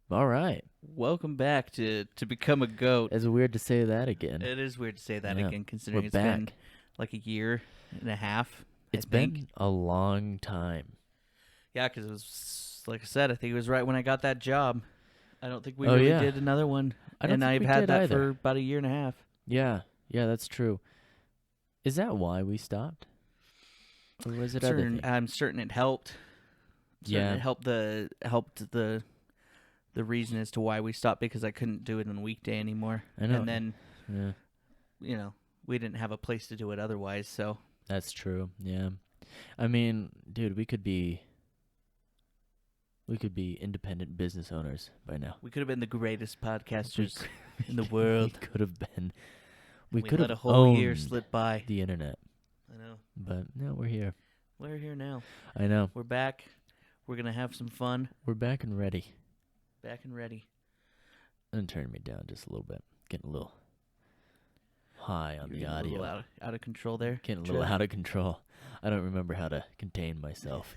All right. Welcome back to Become a Goat. It's weird to say that again. It is weird to say that Yeah. again, considering We're it's been back. like a year and a half. It's I think. been a long time. Yeah, because it was, like I said, I think it was right when I got that job. I don't think we Oh, really yeah. did another one. I don't and think I've we had did that either. for about a year and a half. Yeah, that's true. Is that why we stopped? Or was it other things? I'm certain it helped. Yeah. It helped the reason as to why we stopped, because I couldn't do it on a weekday anymore. I know. And then, Yeah, we didn't have a place to do it otherwise, so. that's true. Yeah. I mean, dude, we could be independent business owners by now. We could have been the greatest podcasters in the world. We could have been. We could let have a whole owned year slip by. the internet. I know. But no, we're here. We're here now. I know. We're back. We're going to have some fun. We're back and ready. Back and ready. And turn me down just a little bit. Getting a little high on You're the getting audio. A little out of control there. Getting a little out of control. I don't remember how to contain myself.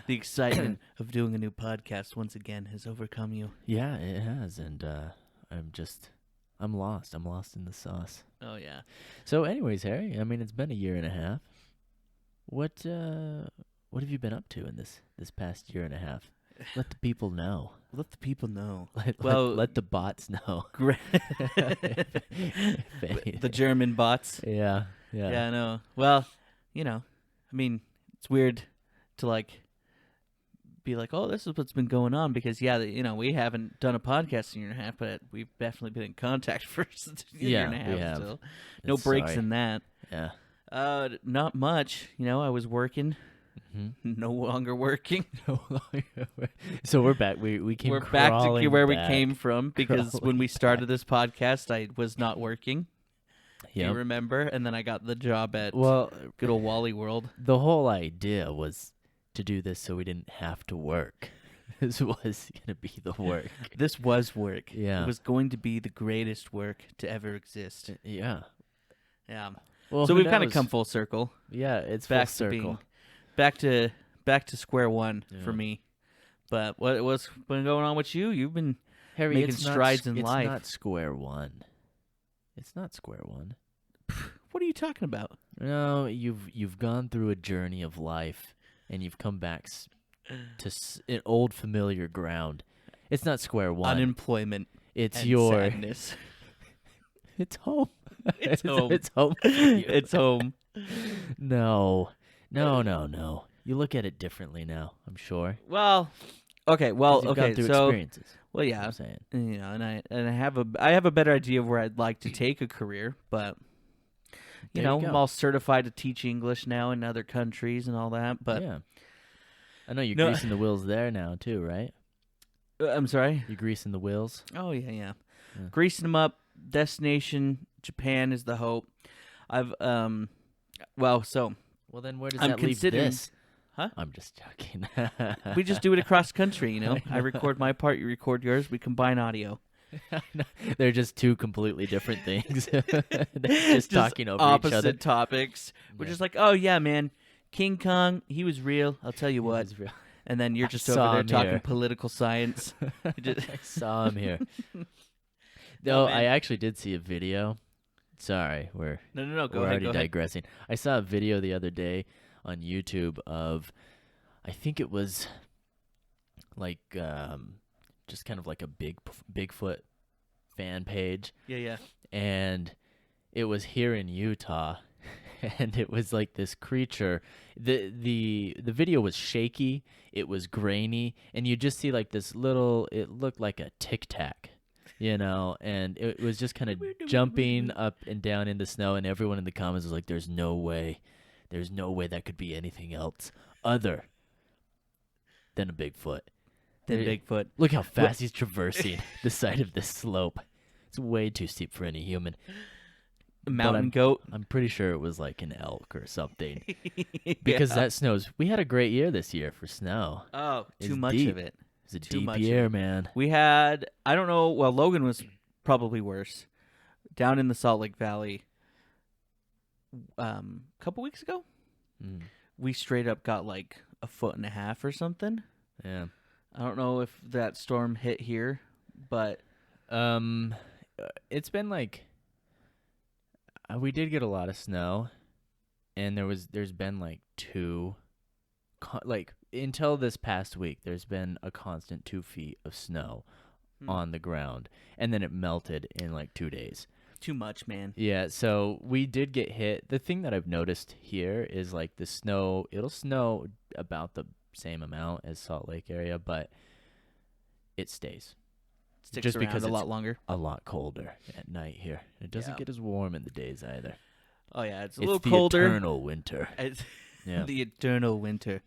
The excitement of doing a new podcast once again has overcome you. Yeah, it has. And I'm lost. I'm lost in the sauce. Oh, yeah. So anyways, Harry, I mean, it's been a year and a half. What have you been up to in this past year and a half? Let the people know. Let the people know. Let the bots know. The German bots. Yeah. Yeah, I know. Well, I mean, it's weird to be like, oh, this is what's been going on, because we haven't done a podcast in a year and a half, but we've definitely been in contact for a year and a half. we have. Still. No breaks in that. Yeah. Not much. I was working. Mm-hmm. No longer working. So we're back. We're back to where we back. came from, because when we started this podcast, I was not working. Yeah. You remember? And then I got the job at good old Wally World. The whole idea was to do this so we didn't have to work. This was going to be the work. This was work. Yeah. It was going to be the greatest work to ever exist. Yeah. Yeah. Well, so who we've kind of knows? come full circle. Yeah, it's Back full to circle. back to square one for Yeah. me. But what's been going on with you? You've been Harry, making it's strides in it's life. It's not square one. It's not square one. What are you talking about? No, you've gone through a journey of life, and you've come back to an old familiar ground. It's not square one. Unemployment. It's and your. sadness. It's home. It's home. It's home. for you. It's home. No. You look at it differently now, I'm sure. Well, okay. Well, 'Cause you've okay. gone through So, experiences. well, That's yeah. what I'm saying. And I have a better idea of where I'd like to take a career, but There you I'm go. all certified to teach English now in other countries and all that. But yeah. I know you're No. greasing the wheels there now too, right? I'm sorry. You're greasing the wheels. Oh yeah. Yeah. Greasing them up. Destination Japan is the hope. I've Well, so Well, then where does I'm that leave considering- this? Huh? I'm just joking. we just do it across country. I record my part, you record yours. We combine audio. They're just two completely different things. They're just talking over opposite each other. topics. We're Yeah. just like, oh yeah, man, King Kong, he was real. I'll tell you what. It's real. And then you're I just saw over there him talking here. political science. You just- I saw him here. Oh, No, man. I actually did see a video. Sorry, we're No. Go we're ahead. already Go ahead. digressing. I saw a video the other day on YouTube of, I think it was like just kind of like a Bigfoot fan page, Yeah. and it was here in Utah, and it was like this creature. The video was shaky, it was grainy, and you just see like this little. It looked like a Tic Tac. And it was just kind of jumping up and down in the snow, and everyone in the comments was like, there's no way that could be anything else other than a Bigfoot. Then Bigfoot. Look how fast he's traversing the side of this slope. It's way too steep for any human. Mountain goat. I'm pretty sure it was like an elk or something. Because that snows. We had a great year this year for snow. Oh, too It's much deep. of it. It's a Too deep much of year, it. man. We had, I don't know, well, Logan was probably worse. Down in the Salt Lake Valley, a couple weeks ago, Mm, we straight up got like a foot and a half or something. yeah. I don't know if that storm hit here, but Um, it's been like we did get a lot of snow, and there's been like like until this past week, there's been a constant 2 feet of snow on the ground, and then it melted in like 2 days. Too much, man. Yeah, so we did get hit. The thing that I've noticed here is like the snow, it'll snow about the same amount as Salt Lake area, but it stays. Sticks Just around because a it's lot longer. a lot colder at night here. It doesn't Yeah. get as warm in the days either. Oh yeah, it's a It's little the colder. eternal winter. It's Yeah. the eternal winter.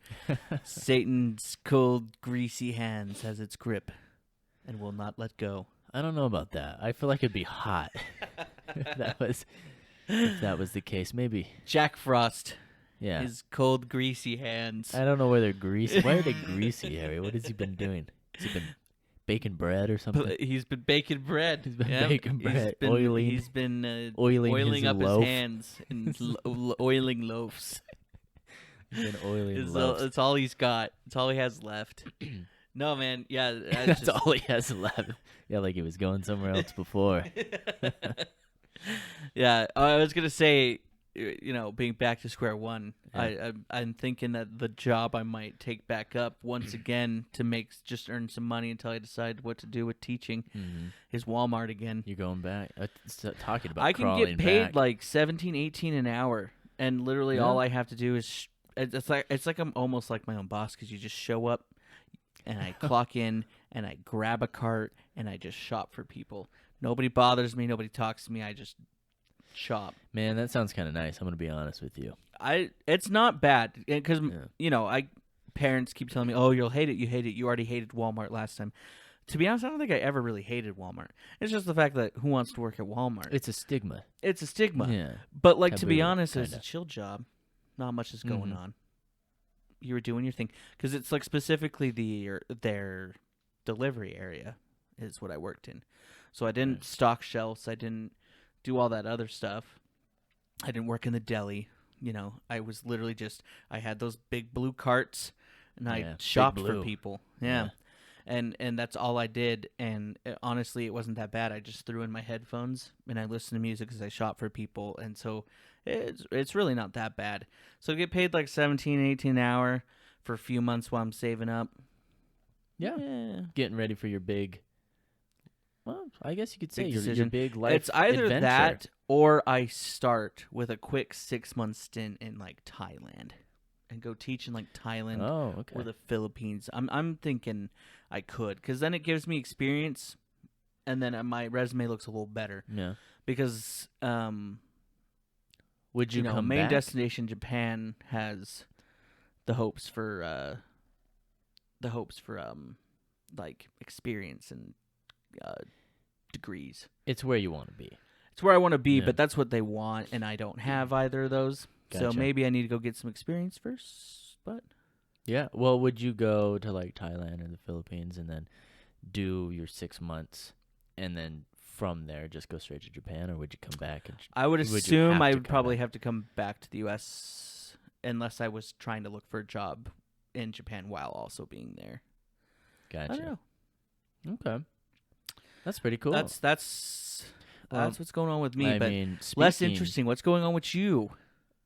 Satan's cold, greasy hands has its grip, and will not let go. I don't know about that. I feel like it'd be hot. if that was the case, maybe. Jack Frost, Yeah. his cold, greasy hands. I don't know where they're greasy. Why are they greasy, Harry? What has he been doing? Has he been baking bread or something? He's been baking bread. He's been Yep. baking bread, oiling. He's been Oiling his up loaf. his hands and oiling loaves. He's been oiling loaves. It's all he's got. It's all he has left. No, man. Yeah, That's all he has left. Yeah, like he was going somewhere else before. Yeah, I was gonna say, being back to square one. Yeah. I'm thinking that the job I might take back up once again to just earn some money until I decide what to do with teaching Mm-hmm. is Walmart again. You're going back. Talking about I can crawling get paid back. like 17, 18 an hour, and literally Yeah. all I have to do is it's like I'm almost like my own boss because you just show up, and I clock in, and I grab a cart, and I just shop for people. Nobody bothers me. Nobody talks to me. I just shop. Man, that sounds kind of nice. I'm gonna be honest with you. It's not bad because Yeah. parents keep telling me, "Oh, you'll hate it. You hate it. You already hated Walmart last time." To be honest, I don't think I ever really hated Walmart. It's just the fact that who wants to work at Walmart? It's a stigma. It's a stigma. Yeah. But like to be Taboo, honest, it's a kinda. chill job. Not much is going Mhm. on. You were doing your thing because it's like specifically their delivery area is what I worked in. So I didn't Right. stock shelves. I didn't do all that other stuff. I didn't work in the deli. I was literally I had those big blue carts, and Yeah, I big shopped for blue. people. Yeah. And that's all I did. And honestly, it wasn't that bad. I just threw in my headphones and I listened to music as I shop for people. And so it's really not that bad. So I get paid like 17, 18 an hour for a few months while I'm saving up. Yeah. Getting ready for your big. Well, I guess you could say Big your decision. big life. It's either adventure. that or I start with a quick 6-month stint in like Thailand and go teach in like Thailand Oh, okay. or the Philippines. I'm thinking I could because then it gives me experience, and then my resume looks a little better Yeah. because Would you come main back? destination Japan has the hopes for like experience and degrees. It's where you want to be. It's where I want to be, Yeah. but that's what they want, and I don't have either of those. So Gotcha. maybe I need to go get some experience first. But Yeah. Well, would you go to like Thailand or the Philippines and then do your 6 months, and then from there just go straight to Japan, or would you come back and? I would Would you assume have I to would come probably back? have to come back to the U.S. unless I was trying to look for a job in Japan while also being there. Gotcha. I don't know. Okay. That's pretty cool. That's Well, what's going on with me. I but mean, less speaking- interesting. What's going on with you?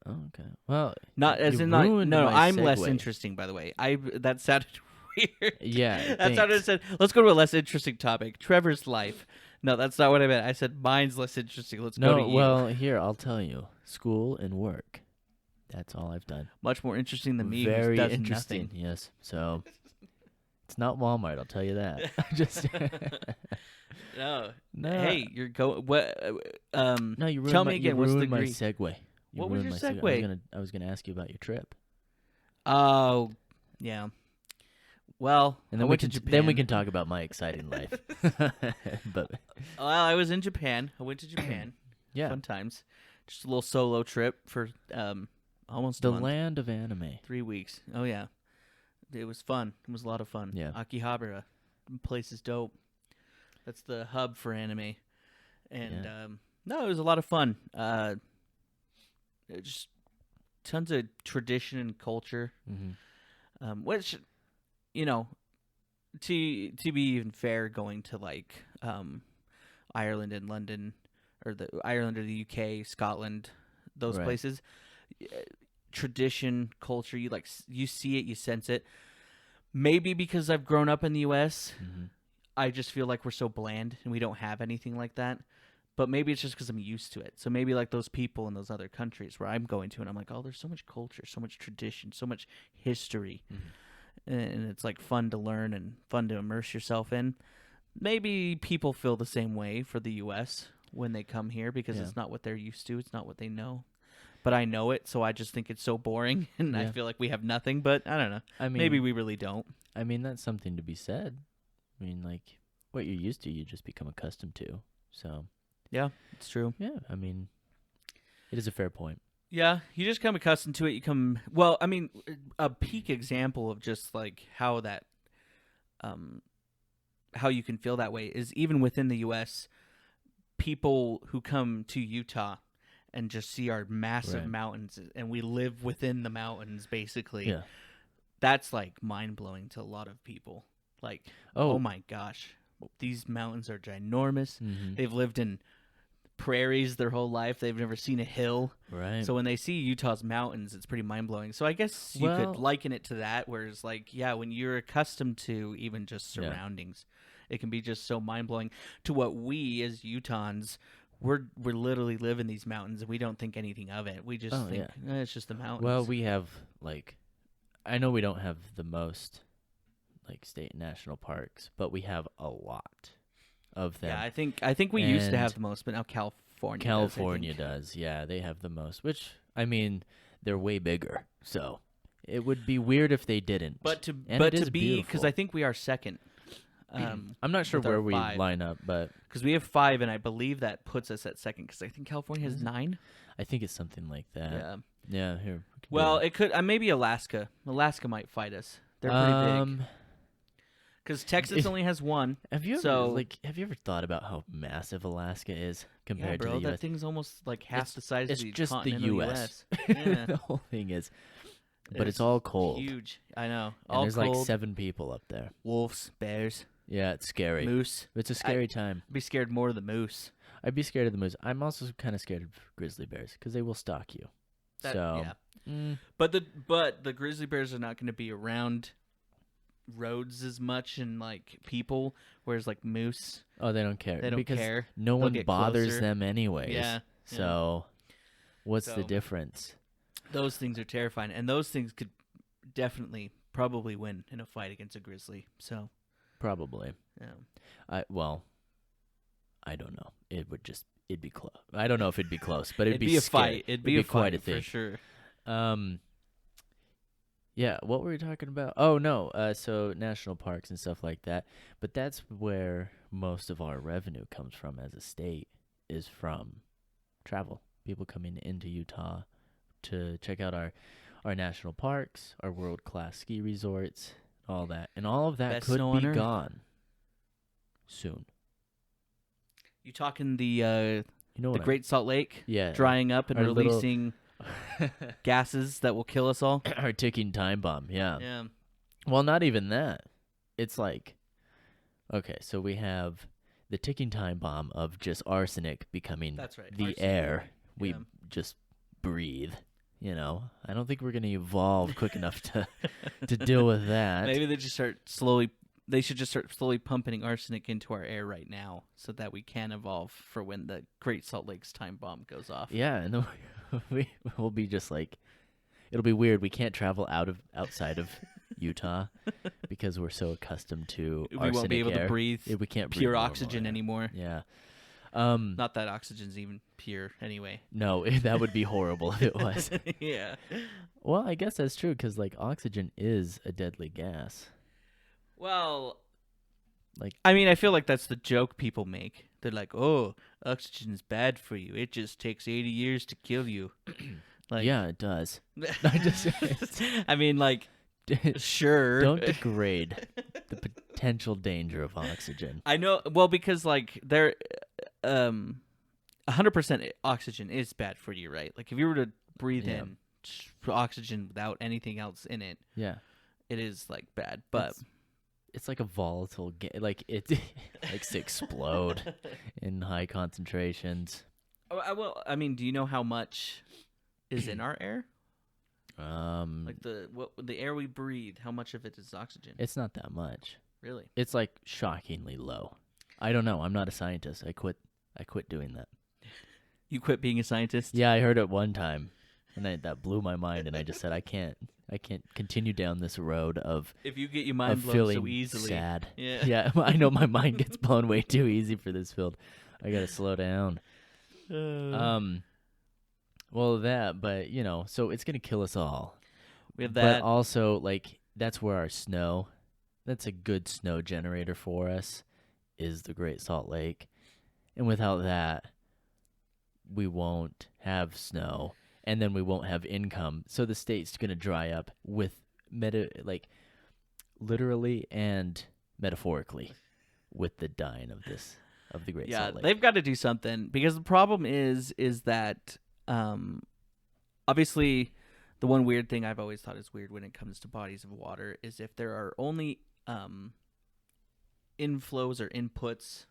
Oh, okay. Well, Not as you in not. ruined No, my I'm less segue. interesting. By the way, that sounded weird. Yeah. That sounded said. Let's go to a less interesting topic. Trevor's life. No, that's not what I meant. I said mine's less interesting. Let's go to No, you. well, here I'll tell you. School and work. That's all I've done. Much more interesting than me. Very who does interesting. nothing. Yes. So it's not Walmart. I'll tell you that. Just No. no. Hey, you're going. What? No, you ruined tell my, me again. You What's the ruined my degree? segue. You What was ruined your my segue? I was gonna ask you about your trip, Oh, yeah. Well, and I then went to Japan. Then we can talk about my exciting life. But Well, I was in Japan. I went to Japan. yeah, Fun times. Just a little solo trip for almost the a month. land of anime. 3 weeks. Oh yeah, it was fun. It was a lot of fun. Yeah. Akihabara, place is dope. That's the hub for anime, and Yeah. no, it was a lot of fun. Just tons of tradition and culture, Mm-hmm. which to be even fair, going to like Ireland and London, or the Ireland or the UK, Scotland, those Right. places, tradition, culture, you see it, you sense it. Maybe because I've grown up in the US, I just feel like we're so bland and we don't have anything like that. But maybe it's just because I'm used to it. So maybe like those people in those other countries where I'm going to, and I'm like, oh, there's so much culture, so much tradition, so much history, and it's like fun to learn and fun to immerse yourself in. Maybe people feel the same way for the U.S. when they come here because it's not what they're used to, it's not what they know. But I know it, so I just think it's so boring, and I feel like we have nothing. But I don't know. I mean, maybe we really don't. I mean, that's something to be said. I mean, like, what you're used to, you just become accustomed to. So, yeah, it's true. Yeah, I mean, it is a fair point. Yeah, you just come accustomed to it. Well, I mean, a peak example of just like how that, how you can feel that way is even within the U.S., people who come to Utah and just see our massive mountains, and we live within the mountains, basically. Yeah. That's like mind-blowing to a lot of people. Like, oh my gosh, these mountains are ginormous. They've lived in prairies their whole life. They've never seen a hill. Right. So when they see Utah's mountains, it's pretty mind-blowing. So I guess you could liken it to that, whereas like, yeah, when you're accustomed to even just surroundings, it can be just so mind-blowing to what we as Utahns, we're literally live in these mountains and we don't think anything of it. We just think it's just the mountains. Well, we have like, I know we don't have the most like state and national parks, but we have a lot of them. Yeah, I think we used to have the most, but now California does. Yeah, they have the most, which I mean, they're way bigger. So it would be weird if they didn't. But to be, beautiful. because I think we are second. I'm not sure where we line up, but because we have 5, and I believe that puts us at second. Because I think California has 9. I think it's something like that. Yeah. Yeah. Here. Well, it could. Maybe Alaska. Alaska might fight us. They're pretty big. Because Texas only has 1. Have you ever thought about how massive Alaska is compared to the U.S.? That thing's almost like half the size of the just the U.S. Yeah. The whole thing is. But it's all cold. Huge. I know. And there's cold. Like 7 people up there. Wolves, bears. Yeah, it's scary. Moose. It's a scary time. I'd be scared more of the moose. I'd be scared of the moose. I'm also kind of scared of grizzly bears because they will stalk you. But the grizzly bears are not going to be around roads as much and like people, whereas like moose. Oh, they don't care. They don't care. No one bothers them anyways. Yeah. So, what's the difference? Those things are terrifying, and those things could definitely probably win in a fight against a grizzly. So. Probably. Yeah. I don't know. It'd be close. I don't know if it'd be close, but it'd be a fight. It'd be a quite fight a thing for sure. Yeah, what were we talking about? Oh no, so national parks and stuff like that. But that's where most of our revenue comes from as a state, is from travel. People coming into Utah to check out our national parks, our world-class ski resorts, all that. And all of that could be gone soon. You talking the Great Salt Lake yeah, drying up and releasing gases that will kill us all? Our ticking time bomb, yeah. Yeah. Well, not even that. It's like, okay, so we have the ticking time bomb of just arsenic becoming the air we just breathe. You know, I don't think we're going to evolve quick enough to deal with that. Maybe they should just start slowly pumping arsenic into our air right now so that we can evolve for when the Great Salt Lake's time bomb goes off. Yeah, and then we'll be just like, it'll be weird. We can't travel outside of Utah because we're so accustomed to arsenic won't be able air. to breathe we can't breathe pure oxygen anymore. Yeah. Not that oxygen's even pure anyway. No, that would be horrible if it was. Yeah. Well, I guess that's true because like oxygen is a deadly gas. Well, like I mean, I feel like that's the joke people make. They're like, "Oh, oxygen's bad for you. It just takes 80 years to kill you." Like, yeah, it does. I mean, like, sure. Don't degrade the potential danger of oxygen. I know. Well, because like there, 100% oxygen is bad for you, right? Like if you were to breathe in oxygen without anything else in it, yeah, it is like bad. But it's like a volatile like it likes to explode in high concentrations. Well, I mean, do you know how much is in our air? Um, Like the air we breathe, how much of it is oxygen? it's not that much. Really? It's like shockingly low. I don't know. I'm not a scientist. I quit doing that. You quit being a scientist? Yeah, I heard it one time, and that blew my mind. And I just said, I can't continue down this road of If you get your mind blown feeling so easily. sad. Yeah. Yeah, I know my mind gets blown way too easy for this field. I gotta slow down. Well, but so it's gonna kill us all. We have that. But also, like, that's where our snow. That's a good snow generator for us. Is the Great Salt Lake, and without that, we won't have snow, and then we won't have income. So the state's gonna dry up with literally and metaphorically, with the dying of the Great Salt Lake. They've got to do something because the problem is that obviously the one weird thing I've always thought is weird when it comes to bodies of water is if there are only inflows or inputs.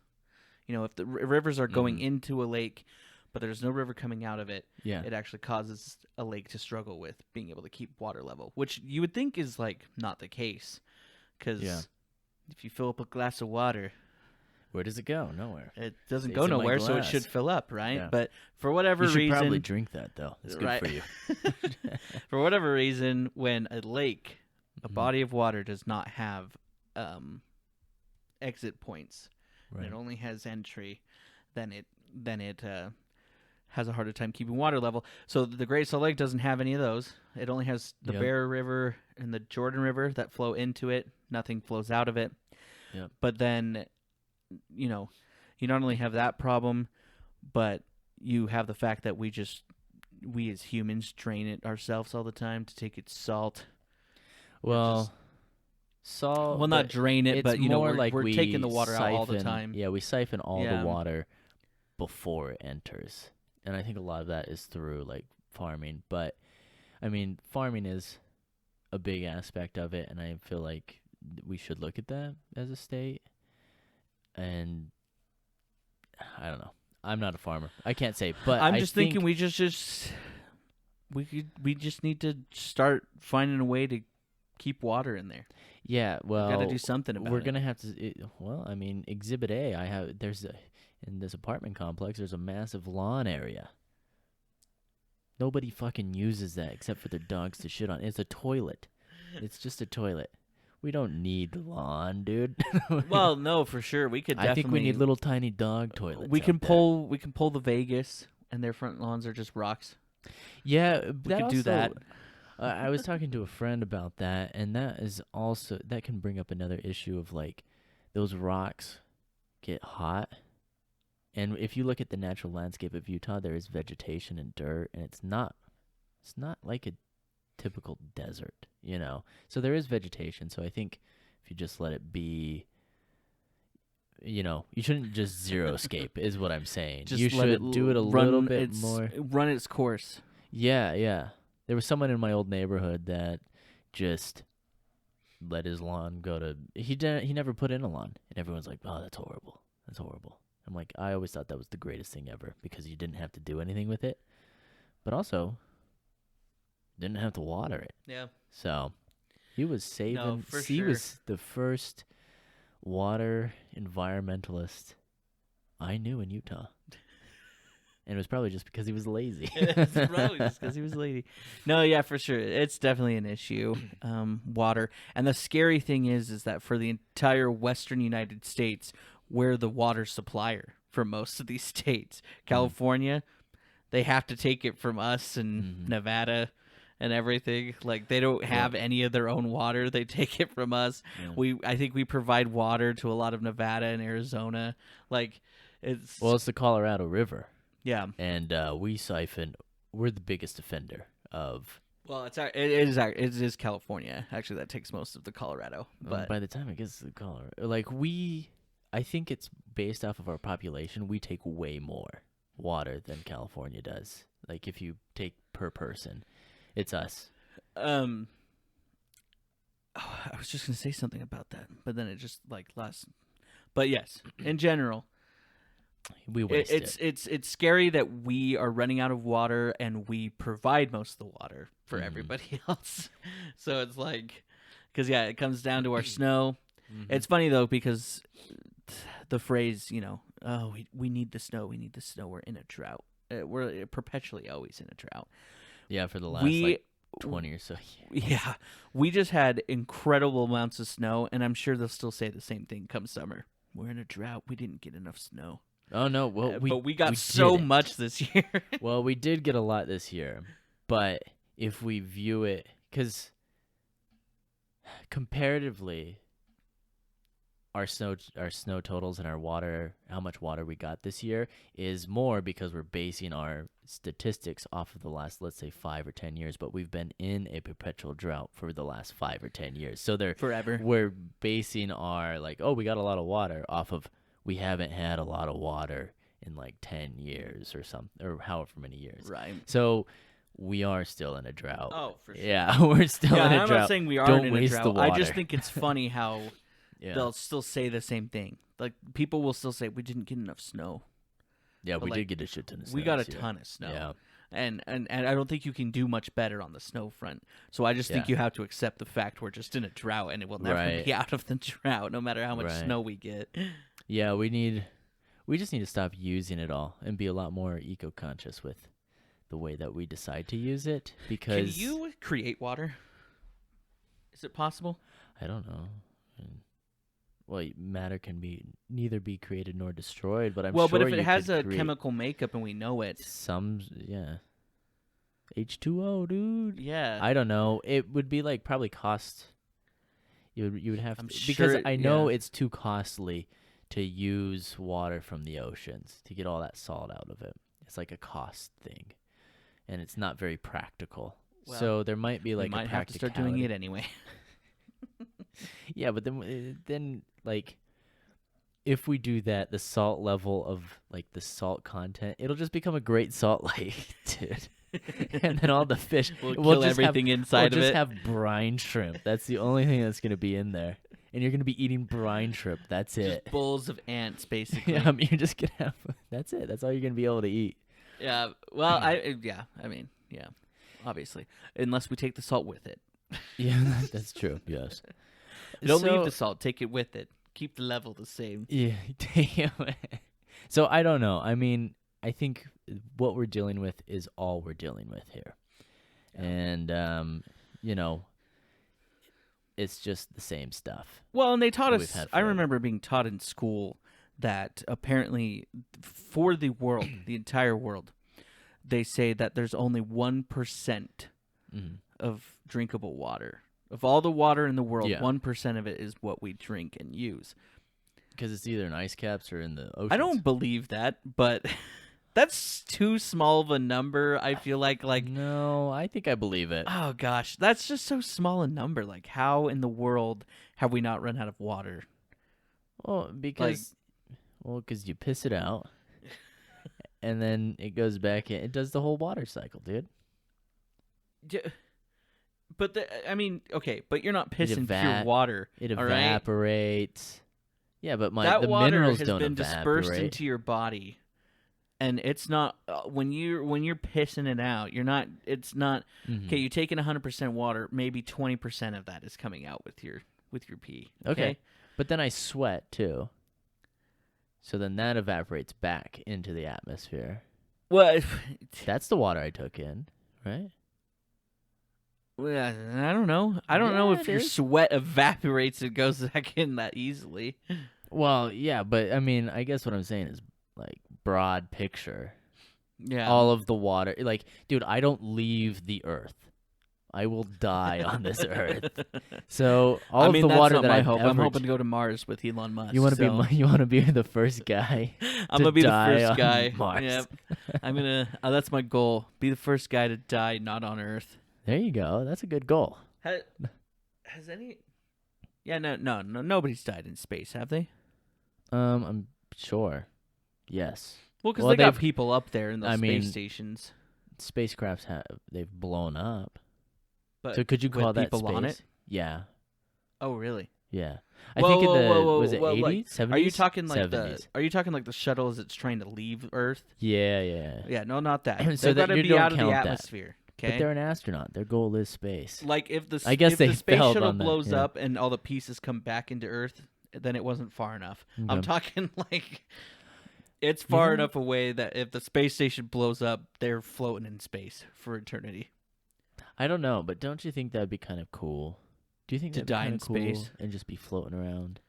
If the rivers are going into a lake, but there's no river coming out of it, it actually causes a lake to struggle with being able to keep water level, which you would think is like not the case, because if you fill up a glass of water, where does it go? Nowhere. it doesn't It's go in my nowhere, so it glass. should fill up, right? Yeah. But for whatever You should reason, probably drink that though. It's good Right. for you. for whatever reason, when a lake, a Mhm. body of water, does not have exit points, and Right. it only has entry, then it has a harder time keeping water level. So the Great Salt Lake doesn't have any of those. It only has the Yep. Bear River and the Jordan River that flow into it. Nothing flows out of it. Yep. But then, you not only have that problem, but you have the fact that we as humans drain it ourselves all the time to take its salt. Well, salt. Well, not but drain it, it's but more we're, like we're we taking the water out all the siphon- time. Yeah, we siphon all Yeah. the water before it enters, and I think a lot of that is through like farming. But I mean, farming is a big aspect of it, and I feel like we should look at that as a state. And I don't know. I'm not a farmer. I can't say, but I'm I just think thinking we just need to start finding a way to keep water in there. Yeah, well, Got to do something about we're it. gonna have to. I mean, Exhibit A. In this apartment complex, there's a massive lawn area. Nobody fucking uses that except for their dogs to shit on. It's a toilet. It's just a toilet. We don't need lawn, dude. Well, no, for sure. We could I definitely. think we need little tiny dog toilets. We can out there. pull the Vegas, and their front lawns are just rocks. Yeah, We could do that. I was talking to a friend about that, and that can bring up another issue of like those rocks get hot, and if you look at the natural landscape of Utah, there is vegetation and dirt, and it's not like a typical desert, So there is vegetation. So I think if you just let it be, you shouldn't just zero escape, is what I'm saying. Just You let should do it a run little bit its, more. Run its course. Yeah. There was someone in my old neighborhood that just let his lawn go to. He never put in a lawn, and everyone's like, "Oh, that's horrible. That's horrible." I'm like, I always thought that was the greatest thing ever because you didn't have to do anything with it, but also didn't have to water it. Yeah. So he was saving. No, for he sure. was the first water environmentalist I knew in Utah. And it was probably just because he was lazy. It's probably just because he was lazy. No, yeah, for sure. It's definitely an issue, water. And the scary thing is that for the entire western United States, we're the water supplier for most of these states. California, they have to take it from us and Nevada and everything. Like, they don't have any of their own water. They take it from us. Yeah. I think we provide water to a lot of Nevada and Arizona. Like, it's... Well, it's the Colorado River. Yeah. And we're the biggest offender of. Well, it is California. Actually, that takes most of the Colorado. But by the time it gets to the Colorado, like I think it's based off of our population. We take way more water than California does. Like if you take per person, it's us. Oh, I was just gonna say something about that, but then it just like last. But yes, in general, We waste it. it's scary that we are running out of water and we provide most of the water for Mhm. everybody else. So it's like, because yeah, it comes down to our snow. Mhm. It's funny though because the phrase, oh, we need the snow, we need the snow. We're in a drought. We're perpetually always in a drought. Yeah, for the last We 20 or so years. Yeah, we just had incredible amounts of snow, and I'm sure they'll still say the same thing come summer. We're in a drought. We didn't get enough snow. Oh no, well But we got so didn't. much this year. Well, we did get a lot this year, but if we view it, because comparatively, our snow totals and our water, how much water we got this year, is more because we're basing our statistics off of the last, let's say, 5 or 10 years. But we've been in a perpetual drought for the last 5 or 10 years, so Forever. we're basing our we got a lot of water off of we haven't had a lot of water in like 10 years or however many years. Right. So we are still in a drought. Oh, for sure. Yeah, we're still in a I'm drought. not saying we aren't Don't in a waste drought. the water. I just think it's funny how Yeah. they'll still say the same thing. Like, people will still say, we didn't get enough snow. Yeah, we like, did get a shit ton of snow. We got a this year. ton of snow. Yeah. And I don't think you can do much better on the snow front. So I just think Yeah. you have to accept the fact we're just in a drought, and it will never Right. be out of the drought, no matter how much Right. snow we get. Yeah, we just need to stop using it all and be a lot more eco-conscious with the way that we decide to use it, because Can you create water? Is it possible? I don't know. Well, matter can neither be created nor destroyed, but I'm Well, sure but if it you has could a create chemical makeup and we know it, yeah. H2O, dude. yeah. I don't know. It would be probably cost. You would have I'm to, because sure- I know yeah. it's too costly to use water from the oceans to get all that salt out of it. It's like a cost thing, and it's not very practical. Well, so there might be we a might have to start doing practicality. it anyway. Yeah, but then if we do that, the salt level of the salt content, it'll just become a great salt lake, dude. And then all the fish We'll we'll kill just everything inside we'll of just it. have brine shrimp. That's the only thing that's gonna be in there, and you're gonna be eating brine shrimp. That's it. Just bowls of ants, basically. Yeah, you're just gonna have. That's it. That's all you're gonna be able to eat. Yeah. Well, yeah. Obviously, unless we take the salt with it. Yeah, that's true. Yes. Don't So- leave the salt. Take it with it. Keep the level the same. Yeah. So I don't know. I mean, I think what we're dealing with is all we're dealing with here, and it's just the same stuff. Well, and they taught that we've us. had I forever. remember being taught in school that apparently, for the world, the entire world, they say that there's only 1% Mhm. of drinkable water. Of all the water in the world, Yeah. 1% of it is what we drink and use. Because it's either in ice caps or in the ocean. I don't believe that, but that's too small of a number. I feel like No, I think I believe it. oh gosh, that's just so small a number. Like, how in the world have we not run out of water? Well, because you piss it out, and then it goes back in. It does the whole water cycle, dude. Yeah, but okay, but you're not pissing pure eva- water. It all right? evaporates. Yeah, but That the water minerals has don't been dispersed evaporate. into your body, and it's not when you're pissing it out. You're not. It's not. Mhm. Okay, you're taking 100% water. Maybe 20% of that is coming out with your pee. Okay. But then I sweat too. So then that evaporates back into the atmosphere. Well, That's the water I took in, right? well, I don't know. I don't know Yeah, if it your is. sweat evaporates and goes back in that easily. Well, yeah, but I mean, I guess what I'm saying is broad picture. Yeah. All of the water, dude, I don't leave the earth. I will die on this earth. So all I of mean, the that's water not that my I've hope. ever I'm hoping to go to Mars with Elon Musk. you want to so. be you want to be the first guy. I'm to gonna be the die first on guy. Mars. Yep. I'm gonna. That's my goal. Be the first guy to die not on Earth. There you go. That's a good goal. Has any? Yeah, no. Nobody's died in space, have they? I'm sure. Yes. Well, because Well, they got they've- people up there in those I mean, space stations. Spacecrafts they've blown up. But So could you with call that people space? on it? Yeah. Oh, really? Yeah, I think in the was it Like, 80s, 70s, are you talking like 70s? Are you talking like the shuttle as it's trying to leave Earth? Yeah, yeah. Yeah, no, not that. So They've got that to you be don't out of the count that. atmosphere. But Okay. they're an astronaut. Their goal is space. Like I guess if they the space failed shuttle on that. blows Yeah. up and all the pieces come back into Earth, then it wasn't far enough. I'm Okay. talking like it's You far know, enough away that if the space station blows up, they're floating in space for eternity. I don't know, but don't you think that'd be kind of cool? Do you think To that'd be die kind in of cool space? and just be floating around?